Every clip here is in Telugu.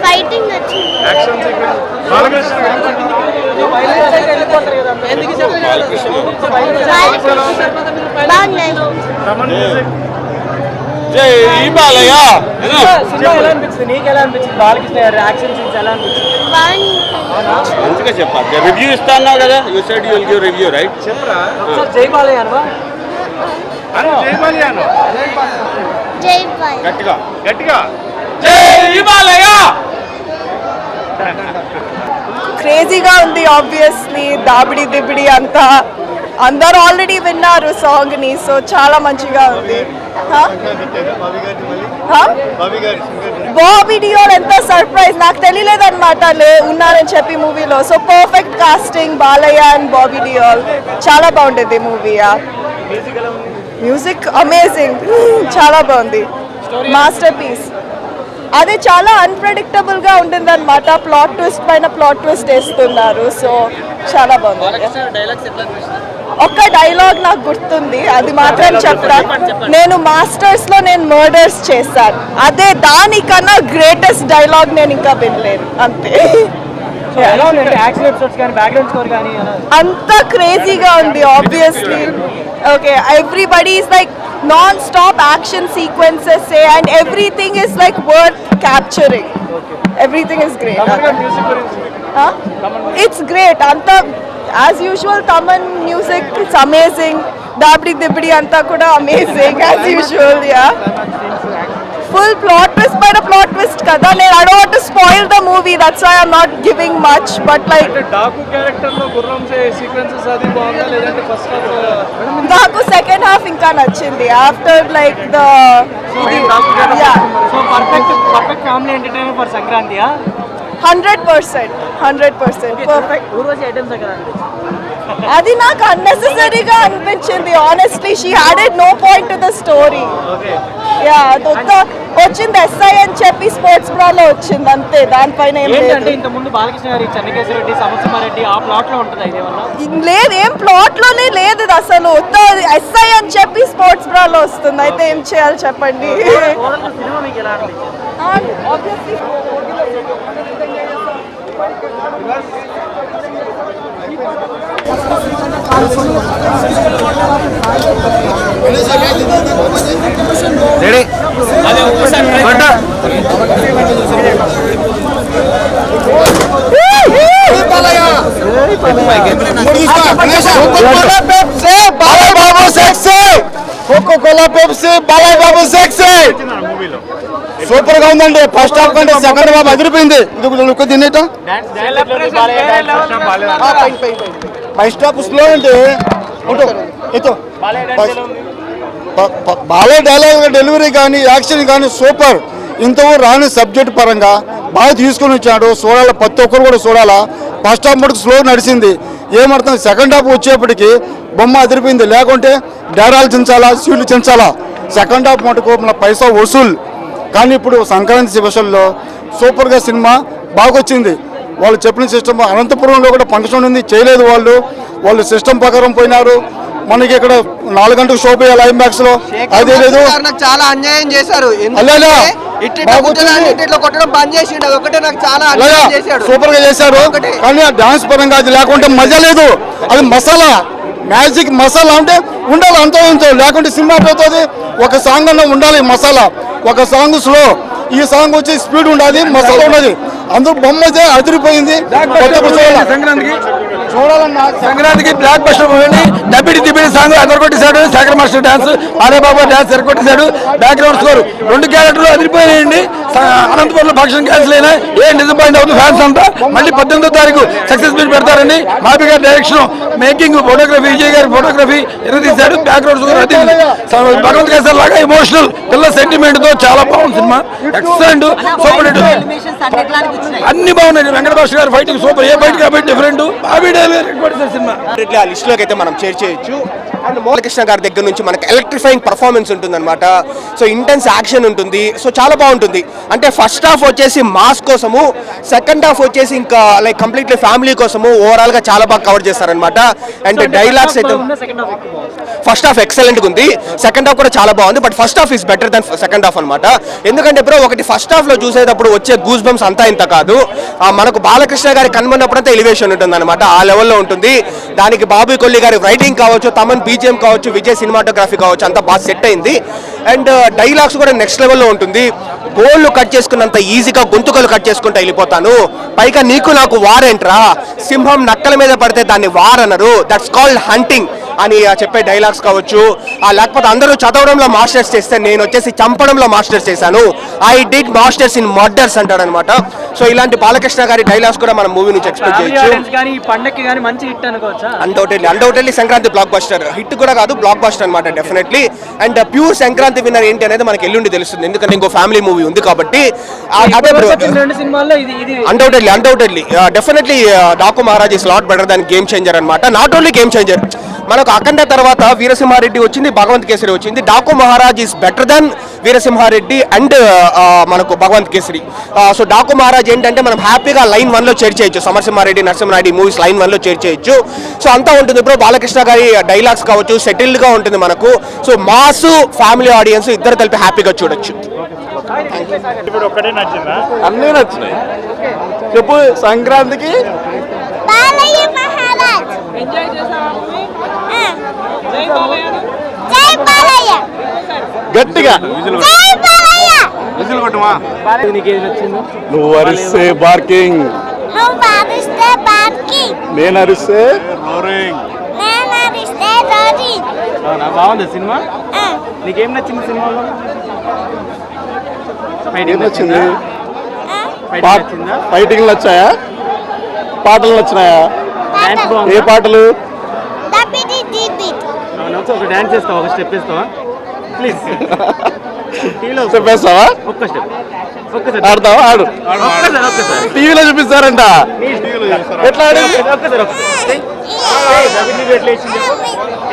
ఫైటింగ్ నచ్చింది. జై బాలయ్య. నీకు ఎలా అనిపించింది? బాలకృష్ణ గారి యాక్షన్ సీన్స్ ఎలా అనిపించింది? మంచిగా చెప్పాలి. రివ్యూ ఇస్తాను కదా, you said you will give review right? చెప్పరా జై బాలయ్య అనవా? జై బాలయ్య అను. జై బాలయ్య. గట్టిగా గట్టిగా జై బాలయ్య. క్రేజీగా ఉంది. ఆబ్వియస్లీ దాబిడి దిబిడి అంతా అందరూ ఆల్రెడీ విన్నారు సాంగ్ ని, సో చాలా మంచిగా ఉంది. బాబీ డియోల్ ఎంత సర్ప్రైజ్, నాకు తెలియలేదు అనమాట ఉన్నారని చెప్పి మూవీలో. So perfect casting Balayya and Bobby Deol. చాలా బాగుండేది మూవీ. మ్యూజిక్ అమేజింగ్, చాలా బాగుంది. Masterpiece. అదే చాలా అన్ప్రెడిక్టబుల్ గా ఉంటుంది అనమాట. ప్లాట్ ట్విస్ట్ పైన ప్లాట్ ట్విస్ట్ వేస్తున్నారు. సో చాలా బాగుంది. ఒక్క డైలాగ్ నాకు గుర్తుంది, అది మాత్రం చెప్తాను. నేను మాస్టర్స్ లో నేను మర్డర్స్ చేశాను, అదే దానికన్నా గ్రేటెస్ట్ డైలాగ్ నేను ఇంకా వినలేదు. అంతే. అంత క్రేజీగా ఉంది. Obviously okay, everybody is like non stop action sequences and everything is like worth capturing. Everything is great. It's great. అంత as usual Thaman music it's amazing. Dabidi Dibidi అంతా కూడా amazing as usual. Yeah, full plot twist by the plot twist kada. I don't want to spoil the movie, that's why I'm not giving much, but like Daku character lo gurram se sequences adi baagunda ledante first half Daku second half inka nachindi after like the yeah. So perfect family entertainment for Sankranti. 100% perfect. Urvashi items Sankranti అది నాకు అన్నెసెసరీగా అనిపించింది. Honestly she added no point to the story. Yeah, వచ్చింది ఎస్ఐ అని చెప్పి స్పోర్ట్స్ బ్రాలో వచ్చింది అంతే, దానిపైన ఏం లేదు. ఇంత ముందు బాలకృష్ణ గారి చెన్నకేశ్వరరెడ్డి సమసింహారెడ్డి ఆ ప్లాట్ లో ఉంటుంది లేదు, ఏం ప్లాట్ లోనే లేదు ఇది అసలు. ఎస్ఐ అని చెప్పి స్పోర్ట్స్ బ్రాలో వస్తుంది. అయితే ఏం చేయాలి చెప్పండి. సినిమా మీకు ఎలా అనిపించింది? సూపర్ గా ఉందండి. ఫస్ట్ హాఫ్ కంటే సెకండ్ హాఫ్ అదిరిపోయింది. తినేట ఫస్ట్ హాఫ్ స్లో అంటే బాలయ్య డైలాగ్ డెలివరీ కానీ యాక్షన్ కానీ సూపర్. ఇంతవరకు రాని సబ్జెక్ట్ పరంగా బాగా తీసుకొని వచ్చాడు. చూడాలి, ప్రతి ఒక్కరు కూడా చూడాలా. ఫస్ట్ హాఫ్ మటుకు స్లో నడిచింది. ఏమర్థం, సెకండ్ హాఫ్ వచ్చేప్పటికి బొమ్మ అదిరిపోయింది. లేకుంటే డేరాలు చించాలా, సీట్లు చించాలా. సెకండ్ హాఫ్ మటుకు మన పైసా వసూలు. కానీ ఇప్పుడు సంక్రాంతి స్పెషల్లో సూపర్గా సినిమా బాగొచ్చింది. వాళ్ళు చెప్పిన సిస్టమ్ అనంతపురంలో కూడా ఫంక్షన్ ఉంది, చేయలేదు వాళ్ళు సిస్టమ్ ప్రకారం పోయినారు. మనకి ఇక్కడ 4 గంటలకు షో పోయాలి ఐమాక్స్ లో, అదే లేదు. చాలా అన్యాయం చేశారు. సూపర్ గా చేశారు. కానీ ఆ డాన్స్ పరంగా అది లేకుంటే మజా లేదు. అది మసాలా, మ్యాజిక్ మసాలా అంటే ఉండాలి అంతో ఇంతో, లేకుంటే సినిమా అవుతుంది. ఒక సాంగ్ అన్న ఉండాలి మసాలా. ఒక సాంగ్ స్లో, ఈ సాంగ్ వచ్చి స్పీడ్ ఉండాలి, మసాలా ఉన్నది. అందరూ బొమ్మ అయితే అదిరిపోయింది. చూడాలన్నా సంక్రాంతికి blockbuster movie. Dabidi Dibidi song అదరగొట్టేశాడు. శేఖర్ మాస్టర్ డాన్స్, ఆలయబాబా డాన్స్ ఎరగొట్టేశాడు. బ్యాక్గ్రౌండ్ స్కోర్ 2 క్యారెక్టర్లు అదిరిపోయాయండి. అనంతపురంలో ఫంక్షన్ క్యాన్సిల్ అయినా ఏ డిసప్పాయింట్ అవుతుంది ఫ్యాన్స్ అంతా. మళ్ళీ 18వ తారీఖు సక్సెస్ మీట్ పెడతారని మాపి గారి డైరెక్షన్, మేకింగ్, ఫోటోగ్రఫీ, విజయ్ గారి ఫోటోగ్రఫీ ఎన్ని తీశాడు, బ్యాక్గ్రౌండ్ భగవంత్ కేసర్ లాగా ఎమోషనల్ పిల్ల సెంటిమెంట్ తో చాలా బాగుంది సినిమా. ఎక్సలెంట్, సూపర్ హిట్, అన్ని బాగున్నాయి. వెంకట భాస్కర్ గారి ఫైటింగ్ సూపర్, ఏ ఫైట్ కాబట్టి డిఫరెంట్. సినిమా ఆ లిస్ట్ లోకి అయితే మనం చేర్చేయచ్చు. అండ్ బాలకృష్ణ గారి దగ్గర నుంచి మనకి ఎలక్ట్రిఫైయింగ్ పర్ఫార్మెన్స్ ఉంటుంది అనమాట. సో ఇంటెన్స్ యాక్షన్ ఉంటుంది, సో చాలా బాగుంటుంది. అంటే ఫస్ట్ హాఫ్ వచ్చేసి మాస్ కోసము, సెకండ్ హాఫ్ వచ్చేసి ఇంకా లైక్ కంప్లీట్లీ ఫ్యామిలీ కోసము ఓవరాల్ గా చాలా బాగా కవర్ చేస్తారనమాట. అండ్ డైలాగ్స్ అయితే ఫస్ట్ హాఫ్ ఎక్సలెంట్ గా ఉంది, సెకండ్ హాఫ్ కూడా చాలా బాగుంది. But first half is better than second half అనమాట. ఎందుకంటే బ్రో ఒకటి ఫస్ట్ హాఫ్ లో చూసేటప్పుడు వచ్చే గూస్ బంప్స్ అంతా ఇంత కాదు, మనకు బాలకృష్ణ గారి కనుమన్నప్పుడంతా ఎలివేషన్ ఉంటుంది అనమాట, ఆ లెవెల్లో ఉంటుంది. దానికి బాబీ కొల్లి గారి రైటింగ్ కావచ్చు, తమన్ బీజిఎం కావచ్చు, విజయ్ సినిమాటోగ్రఫీ కావచ్చు, అంతా బాగా సెట్ అయింది. అండ్ డైలాగ్స్ కూడా నెక్స్ట్ లెవెల్లో ఉంటుంది. గోళ్ళు కట్ చేసుకున్నంత ఈజీగా గొంతుకలు కట్ చేసుకుంటూ వెళ్ళిపోతాను. పైగా నీకు నాకు వారేంట్రా, సింహం నక్కల మీద పడితే దాన్ని వార్ అనరు, దట్స్ కాల్డ్ హంటింగ్ అని చెప్పే డైలాగ్స్ కావచ్చు. లేకపోతే అందరూ చదవడంలో మాస్టర్స్ చేస్తే నేను వచ్చేసి చంపడంలో మాస్టర్స్ చేశాను, I did masters in murders అంటాడనమాట. సో ఇలాంటి బాలకృష్ణ గారి డైలాగ్స్ కూడా మనం మూవీ నుంచి ఎక్స్పెక్ట్ చేయొచ్చు. Undoubtedly Sankranti block buster, hit కూడా కాదు బ్లాక్ బస్టర్ అనమాట definitely. And pure Sankranti winner ఏంటి అనేది మనకి ఎల్లుండి తెలుస్తుంది, ఎందుకంటే ఇంకో ఫ్యామిలీ మూవీ ఉంది కాబట్టి. Undoubtedly definitely Daaku Maharaaj is lot better than game changer అనమాట. నాట్ ఓన్లీ గేమ్ చేంజర్, మనకు అఖండ తర్వాత వీరసింహారెడ్డి వచ్చింది, భగవంత్ కేసరి వచ్చింది. Daaku Maharaaj is better than Veerasimha Reddy and మనకు భగవంత్ కేసరి. సో డాకు మహారాజ్ ఏంటంటే మనం హ్యాపీగా లైన్ 1 లో చేర్చేయచ్చు, సమరసింహారెడ్డి, నరసింహారెడ్డి మూవీస్ లైన్ 1 లో చేర్చేయచ్చు. సో అంతా ఉంటుంది ఇప్పుడు బాలకృష్ణ గారి డైలాగ్స్ కావచ్చు, సెటిల్డ్ గా ఉంటుంది మనకు. సో మాసు ఫ్యామిలీ ఆడియన్స్ ఇద్దరు కలిపి హ్యాపీగా చూడొచ్చు. అన్నీ నచ్చినాయి. చెప్పు సంక్రాంతికి బాలయ్య మహారాజ్ జై బాలయ్య గట్టిగా జై బాలయ్య నువ్వు అరిస్తే బార్కింగ్, నువ్వు అరిస్తే బార్కింగ్, నేను అరిస్తే నేను అరిస్తే రోరింగ్. బాగుంది సినిమా. నీకేం నచ్చింది సినిమాలో? ఏం నచ్చింది? ఫైటింగ్ నచ్చాయా, పాటలు నచ్చినాయా? ఏ పాటలు? ఒక డాన్స్ చేస్తావా, ఒక స్టెప్ వేస్తావా ప్లీజ్? స్టెప్ వేస్తావా? ఒక్క స్టెప్, ఆడతావా? ఆడు. టీవీలో చూపిస్తారంట, ఎట్లా ఆడు? ఒక్కసారి ఎట్లా వేసింది,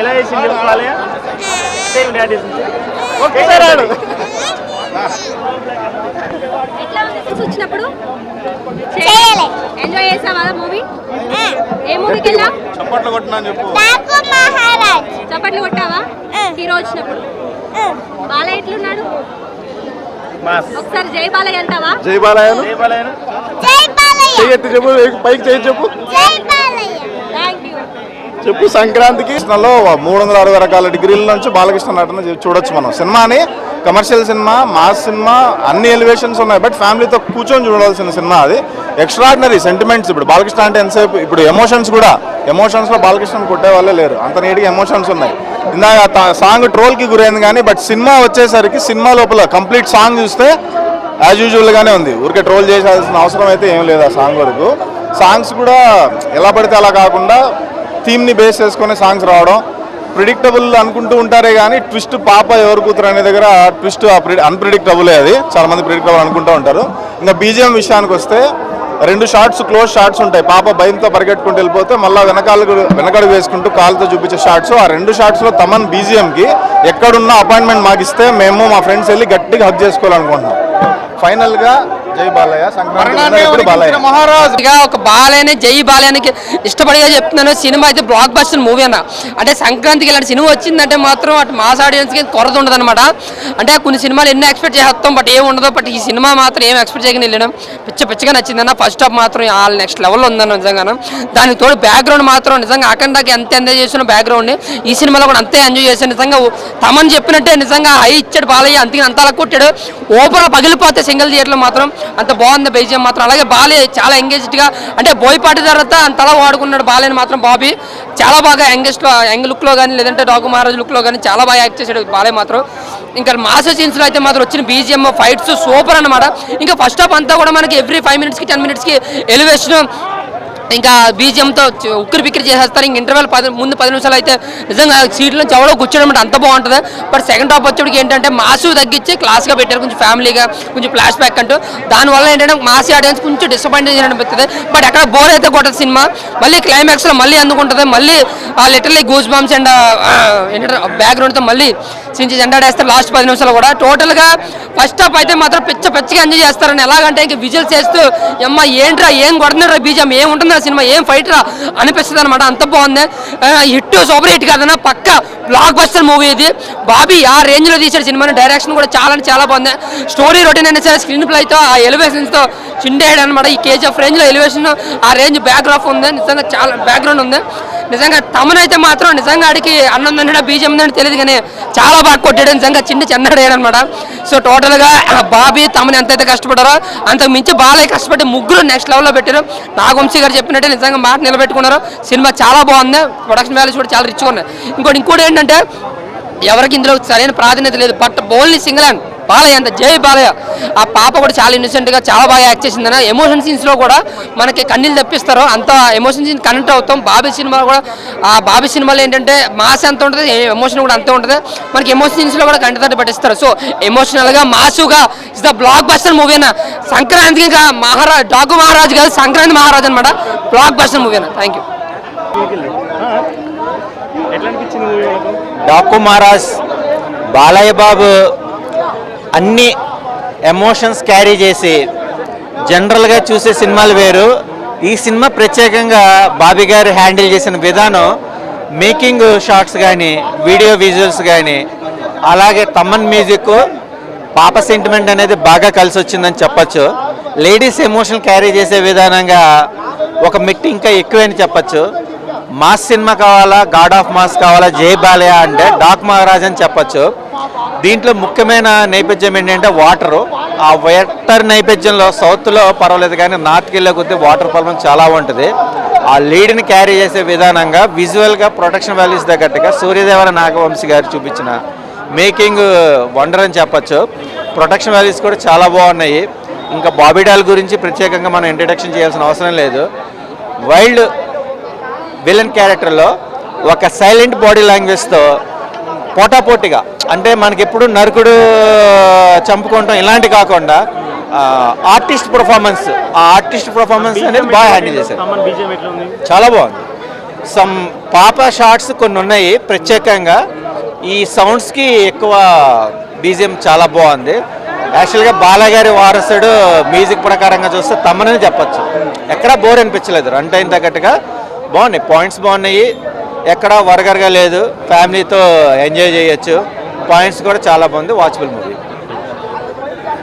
ఎలా వేసింది బాలయ్య? సేమ్ డాన్స్ చేసింది. ఒక్కసారి ఆడు. వచ్చినప్పుడు ఎంజాయ్ చేసావా మూవీ? ఏ మూవీకి వెళ్ళా? చప్పట్లు కొట్టినా చెప్పు. డాకు మహారాజ్ చప్పట్లు కొట్టావా హీరో వచ్చినప్పుడు? బాలయ్య ఎట్లున్నాడు? ఒకసారి జై బాలయ్య అంటావా? జై బాలయ్య, జై బాలయ్య, చెయ్యెత్తి చెప్పు, పైకి చేయి చెప్పు. జై బాలయ్య. Thank you. చెప్పు. సంక్రాంతికి 360 రకాల డిగ్రీల నుంచి బాలకృష్ణ నటన చూడొచ్చు మనం. సినిమాని కమర్షియల్ సినిమా, మాస్ సినిమా, అన్ని ఎలివేషన్స్ ఉన్నాయి, బట్ ఫ్యామిలీతో కూర్చొని చూడాల్సిన సినిమా. అది ఎక్స్ట్రాడినరీ సెంటిమెంట్స్. ఇప్పుడు బాలకృష్ణ అంటే ఎంతసేపు, ఇప్పుడు ఎమోషన్స్ కూడా, ఎమోషన్స్లో బాలకృష్ణని కొట్టే వాళ్ళే లేరు, అంత నీట్గా ఎమోషన్స్ ఉన్నాయి. ఇందాక సాంగ్ ట్రోల్కి గురైంది కానీ, బట్ సినిమా వచ్చేసరికి సినిమా లోపల కంప్లీట్ సాంగ్ చూస్తే యాజ్ యూజువల్గానే ఉంది. ఊరికే ట్రోల్ చేయాల్సిన అవసరం అయితే ఏం లేదు ఆ సాంగ్ వరకు. సాంగ్స్ కూడా ఎలా పడితే అలా కాకుండా థీమ్ని బేస్ చేసుకునే సాంగ్స్ రావడం. ప్రిడిక్టబుల్ అనుకుంటూ ఉంటారే కానీ ట్విస్ట్ పాప ఎవరు కూతురు అనే దగ్గర ట్విస్ట్ అన్ప్రిడిక్టబులే. అది చాలా మంది ప్రిడిక్టబుల్ అనుకుంటూ ఉంటారు. ఇంకా బీజిఎం విషయానికి వస్తే 2 షాట్స్ క్లోజ్ షాట్స్ ఉంటాయి. పాప భయంతో పరిగెట్టుకుంటూ వెళ్ళిపోతే మళ్ళీ వెనకడుగు వేసుకుంటూ కాలుతో చూపించే షాట్స్. ఆ 2 షాట్స్లో తమన్ బీజిఎంకి ఎక్కడున్న అపాయింట్మెంట్ మాకు ఇస్తే మేము మా ఫ్రెండ్స్ వెళ్ళి గట్టిగా హగ్ చేసుకోవాలనుకుంటున్నాం. ఫైనల్ గా జై బాలయ్య, సంక్రాంతి మహారాజ్. ఒక బాలయ్యని జై బాలయ్యకి ఇష్టపడిగా చెప్తున్నాను. సినిమా అయితే బ్లాక్ బస్టర్ మూవీ అన్న. అంటే సంక్రాంతికి ఇలాంటి సినిమా వచ్చిందంటే మాత్రం అటు మాస్ ఆడియన్స్కి కొరత ఉండదు అనమాట. అంటే కొన్ని సినిమాలు ఎన్నో ఎక్స్పెక్ట్ చేస్తాం, బట్ ఏం ఉండదు. బట్ ఈ సినిమా మాత్రం ఏం ఎక్స్పెక్ట్ చేయకుండా వెళ్ళడం పిచ్చగా నచ్చిందన్న. ఫస్ట్ హాఫ్ మాత్రం ఆల్ నెక్స్ట్ లెవెల్లో ఉందన్న నిజంగా. దానికి తోడు బ్యాక్గ్రౌండ్ మాత్రం నిజంగా అఖండాకి ఎంత ఎంజాయ్ చేసిన బ్యాక్గ్రౌండ్ని ఈ సినిమాలో కూడా అంతే ఎంజాయ్ చేశాను. నిజంగా తమని చెప్పినట్టే నిజంగా హై ఇచ్చాడు బాలయ్య, అంత అలా కొట్టాడు. ఓపెన్ పగిలిపోతే సింగిల్ థియేటర్లో మాత్రం అంత బాగుంది బైజిఎం మాత్రం. అలాగే బాలయ్య చాలా ఎంగేజ్డ్గా, అంటే బోయపాటి తర్వాత అంతలా వాడుకున్నాడు బాలయ్యని మాత్రం. బాబీ చాలా బాగా యంగ్ లుక్లో కానీ లేదంటే డాకు మహారాజ్ లుక్లో కానీ చాలా బాగా యాక్ట్ చేశాడు బాలయ్య మాత్రం. ఇంకా మాస్ సీన్స్ లో అయితే మాత్రం వచ్చిన బీజిఎం ఫైట్స్ సూపర్ అన్నమాట. ఇంకా ఫస్ట్ హాఫ్ అంతా కూడా మనకి ఎవ్రీ 5 minutes కి 10 minutes కి ఎలివేషన్ ఇంకా బీజిఎంతో ఉక్కిరి బిక్కిరి చేసేస్తారు. ఇంక ఇంటర్వెల్ ముందు 10 నిమిషాలు అయితే నిజంగా సీట్లో ఎవడో కూర్చోడం అంటే అంత బాగుంటుంది. బట్ సెకండ్ హాఫ్ వచ్చేటికి ఏంటంటే మాసు తగ్గించి క్లాస్గా పెట్టారు, కొంచెం ఫ్యామిలీగా, కొంచెం ఫ్లాష్ బ్యాక్ అంటూ. దానివల్ల ఏంటంటే మాసి ఆడియన్స్ కొంచెం డిసప్పాయింట్ అనిపిస్తుంది. బట్ అక్కడ బోర్ అయితే కొట్టదు సినిమా. మళ్ళీ క్లైమాక్స్లో మళ్ళీ అందుకుంటుంది. మళ్ళీ లిటరలీ గూస్ బంప్స్ అండ్ ఏంటంటే బ్యాక్గ్రౌండ్తో మళ్ళీ సించి జెండాడేస్తారు లాస్ట్ 10 నిమిషాలు కూడా. టోటల్గా ఫస్ట్ హాఫ్ అయితే మాత్రం పిచ్చిగా ఎంజాయ్ చేస్తారని. ఎలాగంటే ఇంకా విజువల్స్ చేస్తూ అమ్మ ఏంట్రా ఏం కొడుతున్నారా బీజం ఏం ఉంటుంది సినిమా ఏం ఫైట్ రా అనిపిస్తుంది అనమాట. అంత బాగుంది. హిట్ సూపర్ హిట్ కాదన్నా పక్క బ్లాక్ బస్టర్ మూవీ ఇది. బాబీ ఆ రేంజ్ లో తీసాడు సినిమాని. డైరెక్షన్ కూడా చాలా బాగుంది. స్టోరీ రొటీన్ అయినా సరే స్క్రీన్ ప్లే అయితే ఆ ఎలివేషన్స్ తో చిండేయడం అనమాట. ఈ కేజీఎఫ్ రేంజ్ లో ఎలివేషన్ ఆ రేంజ్ బ్యాక్గ్రౌండ్ ఉంది, నిజంగా చాలా బ్యాక్గ్రౌండ్ ఉంది. నిజంగా తమనైతే మాత్రం నిజంగా ఆడికి అన్నం తింటే బీజం ఉందని తెలియదు కానీ చాలా బాగా కొట్టాడు. నిజంగా చెన్నడాడు అనమాట. సో టోటల్ గా బాబీ తమని ఎంతైతే కష్టపడారో అంతకు మించి బాలయ్య కష్టపడి ముగ్గురు నెక్స్ట్ లెవెల్లో పెట్టారు. నాగవంశీ గారు చెప్పినట్టే నిజంగా మాట నిలబెట్టుకున్నారు. సినిమా చాలా బాగుంది. ప్రొడక్షన్ వాల్యూస్ కూడా చాలా రిచ్గా ఉన్నాయి. ఇంకోటి ఏంటంటే ఎవరికి ఇందులో సరైన ప్రాధాన్యత లేదు. But only single and Balayya అంత జై బాలయ్య. ఆ పాప కూడా చాలా ఇన్నోసెంట్గా చాలా బాగా యాక్ట్ చేసిందన్న. ఎమోషన్ సీన్స్లో కూడా మనకి కన్నీళ్ళు తెప్పిస్తారు. అంత ఎమోషన్ సీన్ కనెక్ట్ అవుతాం. బాబీ సినిమా కూడా ఆ బాబీ సినిమాలో ఏంటంటే మాస్ ఎంత ఉంటుంది, ఎమోషన్ కూడా అంతే ఉంటుంది. మనకి ఎమోషన్ సీన్స్లో కూడా కంటతడి పట్టిస్తారు. సో ఎమోషనల్గా మాసుగా is the blockbuster movie అన్న. సంక్రాంతికి ఇంకా డాకు మహారాజ్ కాదు, సంక్రాంతి మహారాజ్ అనమాట. బ్లాక్ బస్టర్ మూవీ అన్న. Thank you. డాకు మహారాజ్ బాలయ్య బాబు అన్ని ఎమోషన్స్ క్యారీ చేసి జనరల్గా చూసే సినిమాలు వేరు. ఈ సినిమా ప్రత్యేకంగా బాబీ గారు హ్యాండిల్ చేసిన విధానం, మేకింగ్ షాట్స్ కానీ వీడియో విజువల్స్ కానీ అలాగే తమన్ మ్యూజిక్ పాప సెంటిమెంట్ అనేది బాగా కలిసి వచ్చిందని చెప్పచ్చు. లేడీస్ ఎమోషన్ క్యారీ చేసే విధానంగా ఒక మెట్టి ఇంకా ఎక్కువని చెప్పచ్చు. మాస్ సినిమా కావాలా, గాడ్ ఆఫ్ మాస్ కావాలా, జై బాలయ్య అంటే డాక్ మహారాజ్ అని చెప్పచ్చు. దీంట్లో ముఖ్యమైన నేపథ్యం ఏంటంటే వాటరు. ఆ వాటర్ నేపథ్యంలో సౌత్లో పర్వాలేదు కానీ నార్త్కి వెళ్ళే కొద్దీ వాటర్ ప్రాబ్లం చాలా ఉంటుంది. ఆ లీడ్ని క్యారీ చేసే విధానంగా విజువల్గా ప్రొడక్షన్ వాల్యూస్ తగ్గట్టుగా సూర్యదేవర నాగవంశీ గారు చూపించిన మేకింగ్ వండర్ అని చెప్పచ్చు. ప్రొడక్షన్ వాల్యూస్ కూడా చాలా బాగున్నాయి. ఇంకా బాబీ డాల్ గురించి ప్రత్యేకంగా మనం ఇంట్రడక్షన్ చేయాల్సిన అవసరం లేదు. వైల్డ్ విలన్ క్యారెక్టర్లో ఒక సైలెంట్ బాడీ లాంగ్వేజ్తో పోటాపోటీగా, అంటే మనకెప్పుడు నరుకుడు చంపుకుంటాం ఇలాంటి కాకుండా ఆర్టిస్ట్ పర్ఫార్మెన్స్, ఆ ఆర్టిస్ట్ పర్ఫార్మెన్స్ అనేది బాగా హ్యాండిల్ చేశారు. చాలా బాగుంది. సమ్ పాప షార్ట్స్ కొన్ని ఉన్నాయి ప్రత్యేకంగా. ఈ సౌండ్స్కి ఎక్కువ బీజిఎం చాలా బాగుంది. యాక్చువల్గా బాలయ్య గారి వారసుడు మ్యూజిక్ ప్రకారంగా చూస్తే తమనని చెప్పచ్చు. ఎక్కడా బోర్ అనిపించలేదు. రన్ టైం తగ్గట్టుగా బాగున్నాయి. పాయింట్స్ బాగున్నాయి. ఎక్కడా వరగరగా లేదు. ఫ్యామిలీతో ఎంజాయ్ చేయొచ్చు. పాయింట్స్ కూడా చాలా బాగుంది. Watchable movie.